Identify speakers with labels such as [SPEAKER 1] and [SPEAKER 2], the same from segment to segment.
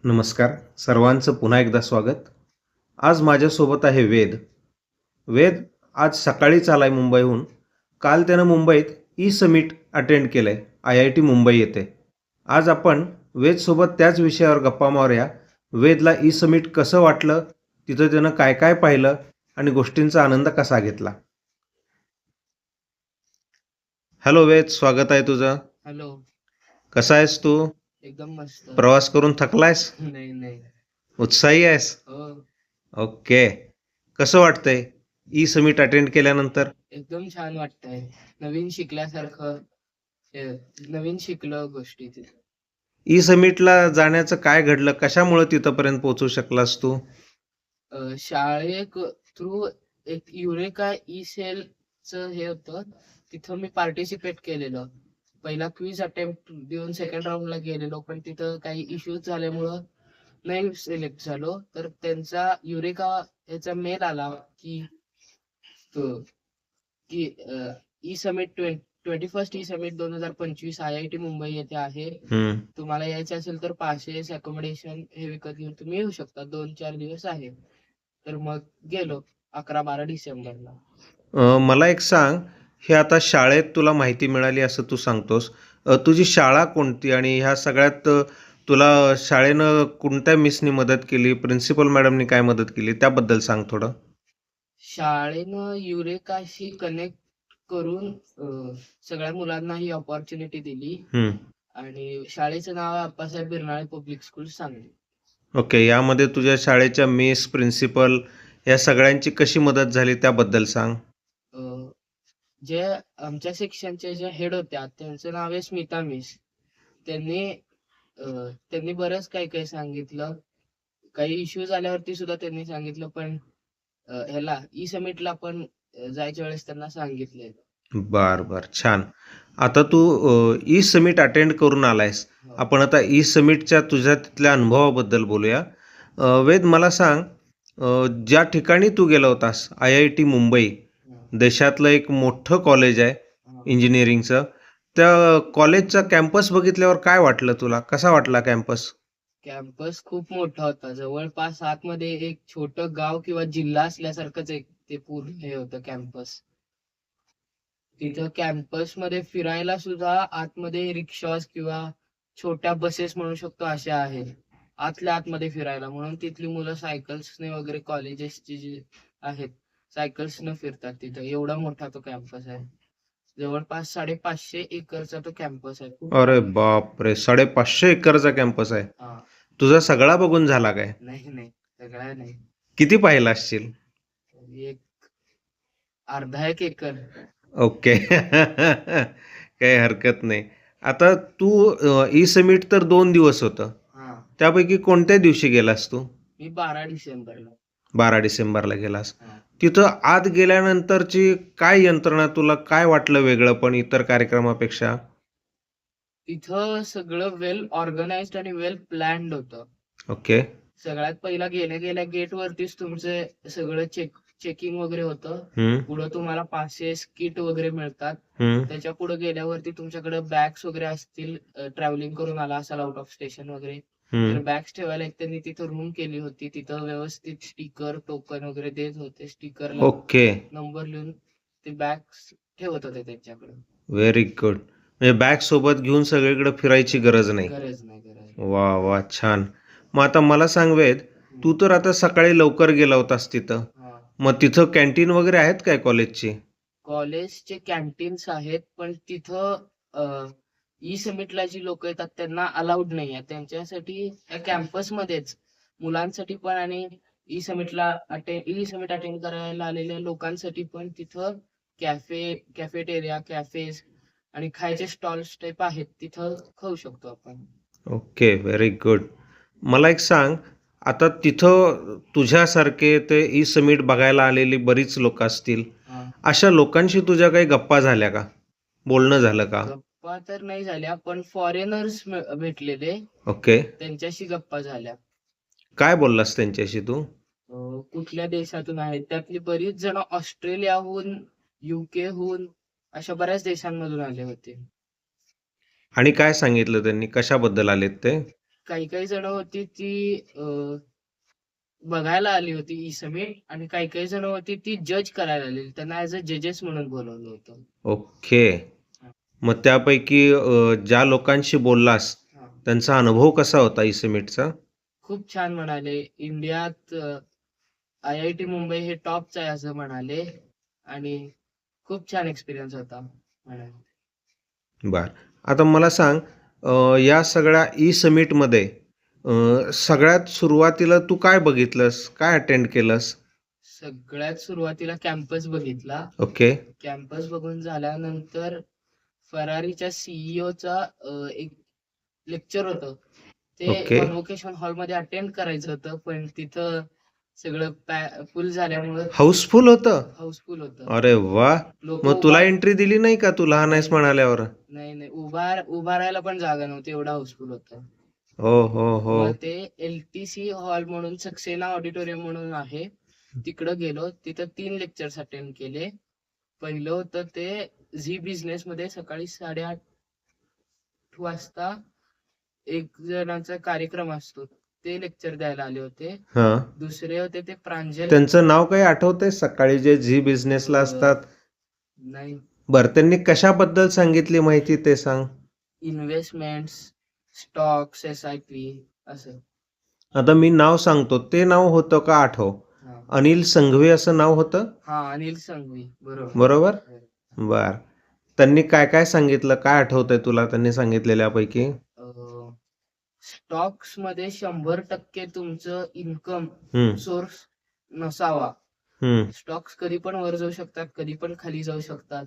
[SPEAKER 1] नमस्कार. सर्वांचं पुन्हा एकदा स्वागत. आज माझ्यासोबत आहे वेद. वेद आज सकाळीच आलाय मुंबईहून. काल त्यानं मुंबईत ई-समिट अटेंड केलंय, IIT मुंबई येथे. आज आपण वेदसोबत त्याच विषयावर गप्पा मारूया. वेदला ई-समिट कसं वाटलं, तिथं त्यानं काय काय पाहिलं आणि गोष्टींचा आनंद कसा घेतला. हॅलो वेद, स्वागत आहे तुझं.
[SPEAKER 2] हॅलो.
[SPEAKER 1] कसा आहेस तू?
[SPEAKER 2] एकदम मस्त.
[SPEAKER 1] प्रवास करून थकलायस?
[SPEAKER 2] नाही.
[SPEAKER 1] उत्साही आहेस?
[SPEAKER 2] हो.
[SPEAKER 1] ओके. कसं वाटतंय ई-समिट अटेंड केल्यानंतर?
[SPEAKER 2] एकदम छान वाटतंय. नवीन शिकल्यासारखं. नवीन शिकलो गोष्टी तिथे.
[SPEAKER 1] ई-समिटला जाण्याचं काय घडलं? कशामुळे तिथपर्यंत पोहोचू शकलास तू?
[SPEAKER 2] शाळे थ्रू एक युरेका ई सेलचं हे होतं. तिथं मी पार्टिसिपेट केलेलं. पहिला क्विज अटेम्प्ट देऊन सेकंड राऊंडला गेलेलो, पण तिथं काही इश्यूज झाल्यामुळं नाही सिलेक्ट झालो. तर त्यांचा युरेका याचा मेल आला की E summit 21st E summit 2025 IIT Mumbai येथे आहे. तुम्हाला यायचं असेल तर पासेस अकोमोडेशन हे विकत घेऊन तुम्ही येऊ शकता. 2-4 दिवस आहे. तर मग गेलो 11-12 डिसेंबरला.
[SPEAKER 1] मला एक सांग, हे आता शाळेत तुला माहिती मिळाली असं तू सांगतोस. तुझी शाळा कोणती आणि ह्या सगळ्यात तुला शाळेनं कोणत्या मिसनी मदत केली, प्रिन्सिपल मॅडमनी काय मदत केली त्याबद्दल सांग थोडं.
[SPEAKER 2] शाळेनं युरेकाशी कनेक्ट करून सगळ्या मुलांना ही ऑपॉर्च्युनिटी दिली आणि शाळेचं नाव Appasaheb Biranale public school Sangli.
[SPEAKER 1] Okay. यामध्ये तुझ्या शाळेच्या मिस, प्रिन्सिपल या सगळ्यांची कशी मदत झाली त्याबद्दल सांग.
[SPEAKER 2] जे आमच्या सेक्शनचे जे हेड होत्या त्यांचं नाव आहे स्मिता मिस. त्यांनी बरंच काही सांगितलं. काही इश्यूज आल्यावरती सुद्धा त्यांनी सांगितलं, पण ह्याला ई समिटला पण जायच्या वेळेस त्यांना सांगितले.
[SPEAKER 1] बर छान. आता तू ई समिट अटेंड करून आलायस. आपण आता ई समिटच्या तुझ्या तिथल्या अनुभवाबद्दल बोलूया. वेद, मला सांग, ज्या ठिकाणी तू गेला होतास IIT मुंबई, देशातलं एक मोठं कॉलेज आहे इंजिनिअरिंगचं, त्या कॉलेजचा कॅम्पस बघितल्यावर काय वाटलं तुला? कसा वाटला कॅम्पस?
[SPEAKER 2] कॅम्पस खूप मोठा होता. जवळपास आतमध्ये एक छोटं गाव किंवा जिल्हा असल्यासारखंच एक ते पूर्ण हे होतं कॅम्पस. तिथं कॅम्पस मध्ये फिरायला सुद्धा आतमध्ये रिक्षास किंवा छोट्या बसेस म्हणू शकतो अशा आहेत आतल्या आतमध्ये फिरायला. म्हणून तिथली मुलं सायकल्सने वगैरे कॉलेजेसची जी आहेत सायकल्सने फिरतात तिथं. एवढा मोठा तो कॅम्पस आहे. जवळपास 550 एकरचा तो कॅम्पस आहे.
[SPEAKER 1] अरे बापरे, 550 एकरचा कॅम्पस आहे. तुझा सगळा बघून झाला काय?
[SPEAKER 2] नाही, सगळा नाही.
[SPEAKER 1] किती पाहिला असशील?
[SPEAKER 2] एक अर्धा एक एकर.
[SPEAKER 1] ओके. काही हरकत नाही. आता तू ई समिट तर 2 दिवस होतं, त्यापैकी कोणत्या दिवशी गेलास तू?
[SPEAKER 2] मी 12 डिसेंबरला.
[SPEAKER 1] 12 डिसेंबरला गेलास. तिथं आत गेल्यानंतरची काय यंत्रणा, तुला काय वाटलं वेगळं पण इतर कार्यक्रमापेक्षा?
[SPEAKER 2] तिथं सगळं वेल ऑर्गनाइज्ड आणि वेल प्लॅन्ड होतं.
[SPEAKER 1] ओके.
[SPEAKER 2] सगळ्यात पहिला गेल्या गेट वरतीच तुमचे सगळं चेकिंग वगैरे होतं. पुढे तुम्हाला पासेस किट वगैरे मिळतात. त्याच्या पुढे गेल्यावरती तुमच्याकडे बॅग्स वगैरे असतील. ट्रॅव्हलिंग करून आला असाल आउट ऑफ स्टेशन वगैरे, तर बॅग्स ठेवायला एक त्यांनी तिथं रूम केली होती. तिथं व्यवस्थित स्टिकर टोकन वगैरे देत होते. Sticker
[SPEAKER 1] okay.
[SPEAKER 2] नंबर लिहून ते बॅग्स ठेवत होते त्यांच्याकडे.
[SPEAKER 1] Very good. म्हणजे बॅग सोबत घेऊन सगळीकडे फिरायची गरज नाही. वा छान. मग आता मला सांग वेद, तू तर आता सकाळी लवकर गेला होतास तिथं, मग तिथं कॅन्टीन वगैरे आहेत काय कॉलेजची?
[SPEAKER 2] कॉलेजचे कॅन्टीन्स आहेत, पण तिथं ई समिटला जी लोक येतात त्यांना अलाउड नाही आहे. त्यांच्यासाठी कॅम्पस मध्येच मुलांसाठी पण आणि ई समिट अटेंड करायला आलेल्या लोकांसाठी पण तिथं कॅफेटेरिया, कॅफेज आणि खायचे स्टॉल्स टाईप आहेत. तिथं खाऊ शकतो आपण.
[SPEAKER 1] Okay, very good. मला एक सांग, आता तिथं तुझ्यासारखे ते ई समिट बघायला आलेली बरीच लोक असतील. अशा लोकांशी तुझ्या काही गप्पा झाल्या का? बोलणं झालं का?
[SPEAKER 2] गप्पा तर नाही झाल्या, पण फॉरेनर्स भेटलेले. ओके. त्यांच्याशी गप्पा झाल्या.
[SPEAKER 1] काय बोललास त्यांच्याशी तू?
[SPEAKER 2] कुठल्या देशातून आहेत? त्यातली बरीच जण ऑस्ट्रेलियाहून, UK हून अशा बऱ्याच देशांमधून आले होते.
[SPEAKER 1] आणि काय सांगितलं त्यांनी? कशाबद्दल आलेत ते?
[SPEAKER 2] काही काही जण होती ती बघायला आली होती ई समिट, आणि काही काही जण होती ती जज करायला आलेली, त्यांना ऍज अ जजेस म्हणून बोलवलं होतं.
[SPEAKER 1] ओके. मग त्यापैकी ज्या लोकांशी बोललास
[SPEAKER 2] हा.
[SPEAKER 1] त्यांचा अनुभव कसा होता ई समिटचा?
[SPEAKER 2] खूप छान म्हणाले. इंडियात IIT मुंबई हे टॉपचं आहे असं म्हणाले, आणि खूप छान एक्सपिरियन्स होता म्हणाले.
[SPEAKER 1] बर. आता मला सांग, या सगळ्या ई समिटमध्ये सगळ्यात सुरुवातीला तू काय बघितलंस, काय अटेंड केलंस?
[SPEAKER 2] सगळ्यात सुरुवातीला कॅम्पस बघितला.
[SPEAKER 1] ओके.
[SPEAKER 2] कॅम्पस बघून झाल्यानंतर फरारीच्या सीईओचा एक लेक्चर होतं, ते
[SPEAKER 1] ओके.
[SPEAKER 2] कॉन्व्होकेशन हॉलमध्ये अटेंड करायचं होतं, पण तिथं सगळं फुल झाल्यामुळे
[SPEAKER 1] हाऊसफुल होतं?
[SPEAKER 2] हाऊसफुल होतं.
[SPEAKER 1] अरे वा.
[SPEAKER 2] लोक
[SPEAKER 1] मग तुला एंट्री दिली नाही का, तू लहान आहेस म्हणाल्यावर?
[SPEAKER 2] नाही, उभा राहायला पण जागा नव्हती, एवढा हाऊसफुल होतं.
[SPEAKER 1] हो हो हो.
[SPEAKER 2] मग ते LTC हॉल म्हणून, सक्सेना ऑडिटोरियम म्हणून आहे, तिकडं गेलो. तिथं 3 लेक्चर्स अटेंड केले. पहिलं होतं ते झी बिझनेस मध्ये सकाळी 8:30 वाजता एक जणांचा कार्यक्रम असतो, ते लेक्चर द्यायला आले होते.
[SPEAKER 1] हा.
[SPEAKER 2] दुसरे होते ते प्रांजल.
[SPEAKER 1] त्यांचं नाव काही आठवतंय? सकाळी जे झी बिझनेसला असतात.
[SPEAKER 2] नाही.
[SPEAKER 1] बर, त्यांनी कशाबद्दल सांगितली माहिती ते सांग.
[SPEAKER 2] इन्व्हेस्टमेंट्स, स्टॉक्स, SIP असं.
[SPEAKER 1] आता मी नाव सांगतो, ते नाव होतं का आठव?
[SPEAKER 2] हा.
[SPEAKER 1] अनिल संघवी असं नाव होतं,
[SPEAKER 2] अनिल संघवी, बरोबर.
[SPEAKER 1] बरोबर? बर. त्यांनी काय काय सांगितलं, काय आठवतंय तुला त्यांनी सांगितलेल्यापैकी?
[SPEAKER 2] स्टॉक्स मध्ये 100% तुमचं इन्कम
[SPEAKER 1] हम्म.
[SPEAKER 2] सोर्स नसावा.
[SPEAKER 1] हम्म.
[SPEAKER 2] स्टॉक्स कधी पण वर जाऊ शकतात, कधी पण खाली जाऊ शकतात.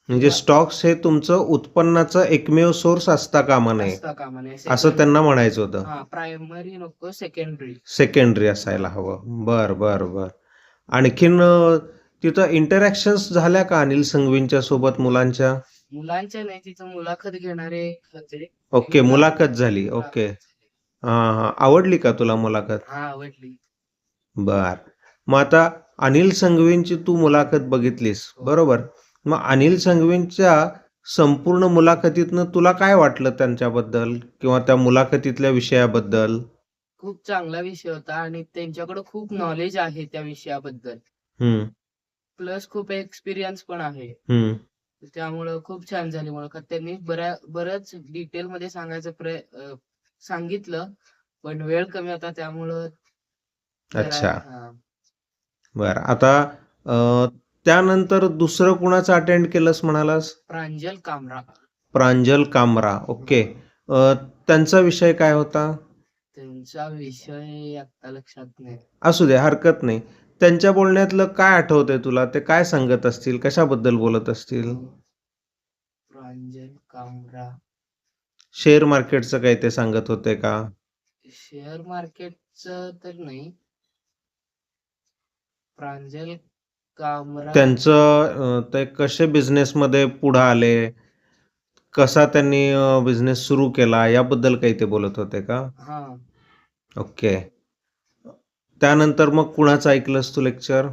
[SPEAKER 1] म्हणजे स्टॉक्स हे तुमचं उत्पन्नाचं एकमेव सोर्स असता कामा नये, असं त्यांना म्हणायचं होतं.
[SPEAKER 2] प्रायमरी नको, सेकंडरी.
[SPEAKER 1] सेकंडरी असायला हवं. बर बर बर. आणखीन तिथं इंटरॅक्शन्स झाल्या का अनिल संघवींच्या सोबत मुलांच्या?
[SPEAKER 2] नाही, तिथं मुलाखत घेणारे होते.
[SPEAKER 1] ओके, मुलाखत झाली. ओके. हा हा. आवडली का तुला मुलाखत?
[SPEAKER 2] आवडली.
[SPEAKER 1] बर. मग आता अनिल संघवींची तू मुलाखत बघितलीस, बरोबर? मग अनिल संघवींच्या संपूर्ण मुलाखतीतनं तुला काय वाटलं त्यांच्याबद्दल किंवा त्या मुलाखतीतल्या विषयाबद्दल?
[SPEAKER 2] खूप चांगला विषय होता, आणि त्यांच्याकडे खूप नॉलेज आहे त्या विषयाबद्दल.
[SPEAKER 1] हम्म.
[SPEAKER 2] प्लस खूप एक्सपिरियन्स पण आहे.
[SPEAKER 1] हम्म.
[SPEAKER 2] त्यामुळं खूप छान झाली मुलाखत. त्यांनी बरंच डिटेल मध्ये सांगितलं, पण वेळ कमी होता त्यामुळं.
[SPEAKER 1] अच्छा. बर. आता त्यानंतर दुसरं कुणाचं अटेंड केलंस म्हणालास?
[SPEAKER 2] प्रांजल कामरा.
[SPEAKER 1] प्रांजल कामरा. ओके. त्यांचा विषय काय होता?
[SPEAKER 2] त्यांचा विषय आता लक्षात नाही.
[SPEAKER 1] असू दे, हरकत नाही. त्यांच्या बोलण्यातलं काय आठवतंय तुला? ते काय सांगत असतील, कशाबद्दल बोलत असतील?
[SPEAKER 2] प्रांजल कामरा
[SPEAKER 1] शेअर मार्केटचं काही ते सांगत होते का?
[SPEAKER 2] शेअर मार्केटचं तर नाही. प्रांजल कामरा
[SPEAKER 1] त्यांचं ते कसे बिझनेसमध्ये पुढे आले, कसा त्यांनी बिझनेस सुरू केला, याबद्दल काही ते बोलत होते का? ओके. त्यानंतर मग कुणाचं ऐकलंस तू लेक्चर?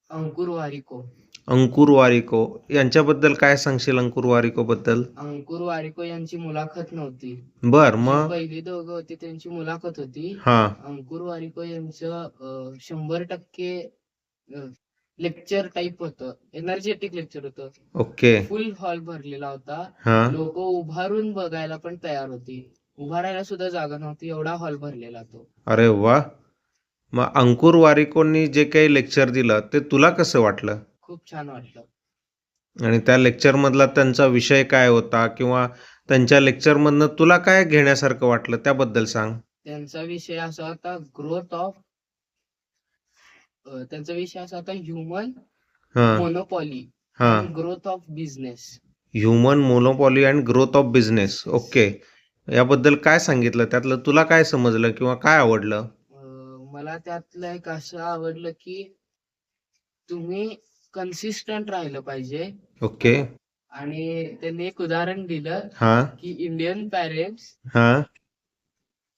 [SPEAKER 2] अंकुर वारिको.
[SPEAKER 1] अंकुर वारिको यांच्याबद्दल काय सांगशील? अंकुर वारिको बद्दल?
[SPEAKER 2] अंकुर वारिको यांची मुलाखत नव्हती.
[SPEAKER 1] बर. मग
[SPEAKER 2] पहिली दोघं होती त्यांची मुलाखत होती.
[SPEAKER 1] हा.
[SPEAKER 2] अंकुर वारिको यांचं 100% लेक्चर टाईप होतं, एनर्जेटिक लेक्चर होतं.
[SPEAKER 1] ओके.
[SPEAKER 2] फुल हॉल भरलेला होता.
[SPEAKER 1] हा.
[SPEAKER 2] लोक उभारून बघायला पण तयार होती, उभा राहायला सुद्धा जागा नव्हती, एवढा हॉल भरलेला तो.
[SPEAKER 1] अरे वा. मग अंकुर वारिकोंनी जे काही लेक्चर दिलं ते तुला कसं वाटलं?
[SPEAKER 2] खूप छान वाटलं.
[SPEAKER 1] आणि त्या लेक्चर मधला त्यांचा विषय काय होता, किंवा त्यांच्या लेक्चर मधनं तुला काय घेण्यासारखं वाटलं, त्याबद्दल सांग.
[SPEAKER 2] त्यांचा विषय असा होता human monopoly and growth of business.
[SPEAKER 1] Human monopoly and growth of business. Okay. याबद्दल काय सांगितलं, त्यातलं तुला काय समजलं किंवा काय आवडलं?
[SPEAKER 2] मला त्यातलं एक असं आवडलं की तुम्ही कन्सिस्टंट राहिलं पाहिजे.
[SPEAKER 1] ओके.
[SPEAKER 2] आणि त्यांनी एक उदाहरण दिलं की इंडियन पॅरेंट्स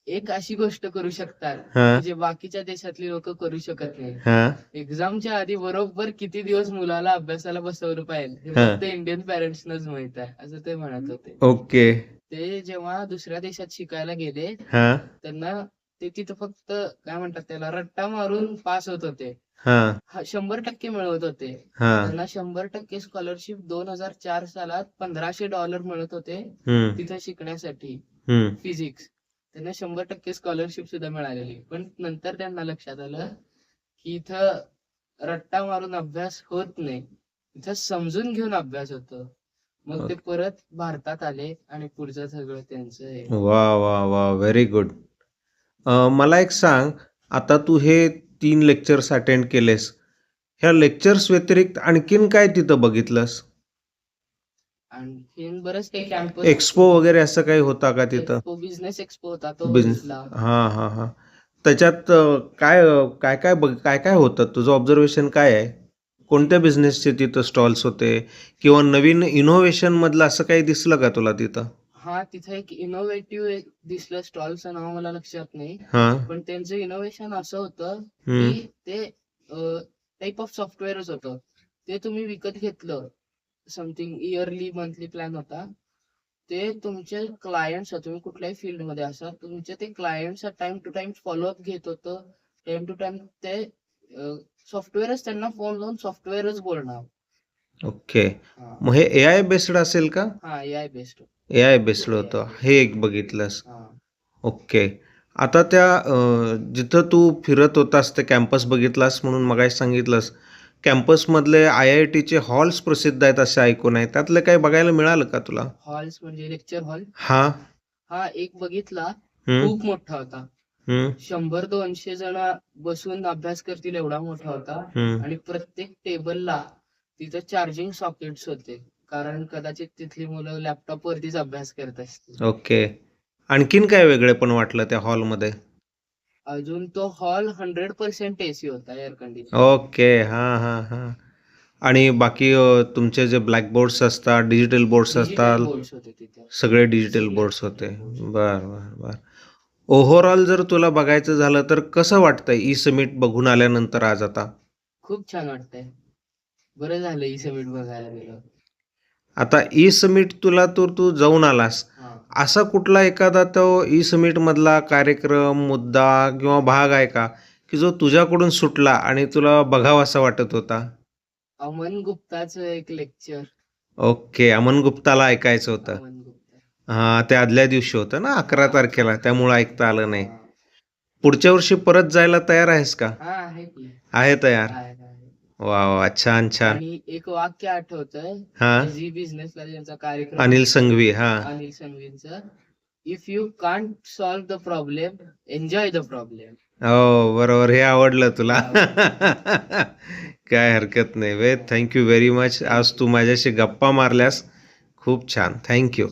[SPEAKER 2] एक अशी गोष्ट करू शकतात जे बाकीच्या देशातली लोक करू शकत नाही. एक्झामच्या आधी बरोबर किती दिवस मुलाला अभ्यासाला बसवलं पाहिजे हे फक्त इंडियन पॅरेंट्सनाच माहित आहे, असं ते म्हणत होते.
[SPEAKER 1] ओके.
[SPEAKER 2] ते जेव्हा दुसऱ्या देशात शिकायला गेले,
[SPEAKER 1] हा
[SPEAKER 2] त्यांना ते तिथं फक्त काय म्हणतात त्याला रट्टा मारून पास होत होते.
[SPEAKER 1] हा
[SPEAKER 2] 100% मिळवत होते.
[SPEAKER 1] हा
[SPEAKER 2] त्यांना 100% स्कॉलरशिप 2004 सालात $1500 मिळत होते
[SPEAKER 1] हम्म
[SPEAKER 2] तिथं शिकण्यासाठी
[SPEAKER 1] हम्म
[SPEAKER 2] फिजिक्स. त्यांना 100% स्कॉलरशिप सुद्धा मिळालेली. पण नंतर त्यांना लक्षात आलं की इथं रट्टा मारून अभ्यास होत नाही, इथं समजून घेऊन अभ्यास होतो. मग ते परत भारतात आले आणि पुढचं सगळं त्यांचं हे.
[SPEAKER 1] वा वा वा व्हेरी गुड. मला एक सांग, आता तू हे 3 लेक्चर्स अटेंड केलेस, ह्या लेक्चर्स व्यतिरिक्त आणखीन काय तिथं बघितलंस?
[SPEAKER 2] आणखीन बरंच काही कॅम्पस
[SPEAKER 1] एक्सपो वगैरे असं काही होता का तिथं?
[SPEAKER 2] बिझनेस एक्सपो होता तो
[SPEAKER 1] बिझनेस
[SPEAKER 2] बघितला.
[SPEAKER 1] हां हां हां. त्याच्यात काय काय होतं? तुझं ऑब्झर्वेशन काय आहे? कोणत्या बिझनेसचे तिथं स्टॉल्स होते किंवा नवीन इनोव्हेशन मधलं असं काही दिसलं का तुला तिथं?
[SPEAKER 2] हा तिथे एक इनोव्हेटिव्ह दिसलं, स्टॉलचं नाव मला लक्षात नाही,
[SPEAKER 1] हां
[SPEAKER 2] पण त्यांचं इनोव्हेशन असं होतं
[SPEAKER 1] हम्म
[SPEAKER 2] की ते टाईप ऑफ सॉफ्टवेअरच होतं. ते तुम्ही विकत घेतलं, समथिंग इयरली मंथली प्लॅन होता. ते तुमचे क्लायंट्स, तुम्ही कुठल्याही फील्ड मध्ये असा, तुमचे ते clients time to time follow up घेत होतं. टाइम टू टाइम ते सॉफ्टवेअरच त्यांना फोन लावून सॉफ्टवेअरच बोलणार.
[SPEAKER 1] ओके.
[SPEAKER 2] हा
[SPEAKER 1] मग हे AI बेस्ड असेल का?
[SPEAKER 2] AI based.
[SPEAKER 1] AI बेस्ड होतं, हे एक बघितलंस.
[SPEAKER 2] हा
[SPEAKER 1] ओके. आता त्या जिथं तू फिरत होतास ते कॅम्पस बघितलास म्हणून मगाशी सांगितलंस, कॅम्पसमधले IITचे हॉल्स प्रसिद्ध आहेत असे ऐकून आहे. त्यातलं काही बघायला मिळालं का तुला?
[SPEAKER 2] हॉल्स म्हणजे लेक्चर हॉल.
[SPEAKER 1] हां.
[SPEAKER 2] हा एक बघितला,
[SPEAKER 1] हम्म
[SPEAKER 2] खूप मोठा होता.
[SPEAKER 1] हम्म
[SPEAKER 2] 100-200 जण बसून अभ्यास करतील एवढा मोठा होता.
[SPEAKER 1] हम्म.
[SPEAKER 2] आणि प्रत्येक टेबलला तिथं चार्जिंग सॉकेट्स होते, कारण कदाचित तिथली मुलं लॅपटॉप वरतीच अभ्यास करत असतील.
[SPEAKER 1] ओके. आणखीन काय वेगळे पण वाटलं त्या हॉलमध्ये?
[SPEAKER 2] अजून तो हॉल 100% AC होता, एअर कंडिशन.
[SPEAKER 1] ओके. हां हां हां. आणि बाकी तुमचे जे ब्लॅकबोर्ड्स असतात, डिजिटल बोर्ड्स
[SPEAKER 2] डिजिटल
[SPEAKER 1] असतात,
[SPEAKER 2] बोर्ड्स होते तिथे.
[SPEAKER 1] सगळे डिजिटल बोर्ड्स होते. बर बर बर. ओव्हरऑल जर तुला बघायचं झालं तर कसं वाटतंय ई समिट बघून आल्यानंतर आज आता?
[SPEAKER 2] खूप छान वाटतंय. बरं झालं ई समिट बघायला गेलो.
[SPEAKER 1] आता ई समिट तुला तू जाऊन आलास,
[SPEAKER 2] हा
[SPEAKER 1] असा कुठला एखादा तो ई समिट मधला कार्यक्रम, मुद्दा किंवा भाग आहे का की जो तुझ्याकडून सुटला आणि तुला बघावा असा वाटत होता?
[SPEAKER 2] अमन गुप्ताचं एक लेक्चर.
[SPEAKER 1] ओके. अमन गुप्ताला ऐकायचं होतं.
[SPEAKER 2] अमन गुप्ता.
[SPEAKER 1] हां, ते आदल्या दिवशी होतं ना 11 तारखेला, त्यामुळं ऐकता आलं नाही.
[SPEAKER 2] हा.
[SPEAKER 1] पुढच्या वर्षी परत जायला तयार आहेस का?
[SPEAKER 2] हा आहे की.
[SPEAKER 1] आहे तयार.
[SPEAKER 2] आहे.
[SPEAKER 1] वा वा, छान छान.
[SPEAKER 2] आणि एक वाक्य आठवतंय,
[SPEAKER 1] हां.
[SPEAKER 2] झी बिझनेसला ज्यांचा कार्यक्रम
[SPEAKER 1] अनिल
[SPEAKER 2] असतो,
[SPEAKER 1] संघवी. हां.
[SPEAKER 2] अनिल संघवींचं, if you can't solve the problem, enjoy the problem.
[SPEAKER 1] हो बरोबर, हे आवडलं तुला. काय हरकत नाही. Thank you very much. आज तू माझ्याशी गप्पा मारल्यास. खूप छान. थँक्यू.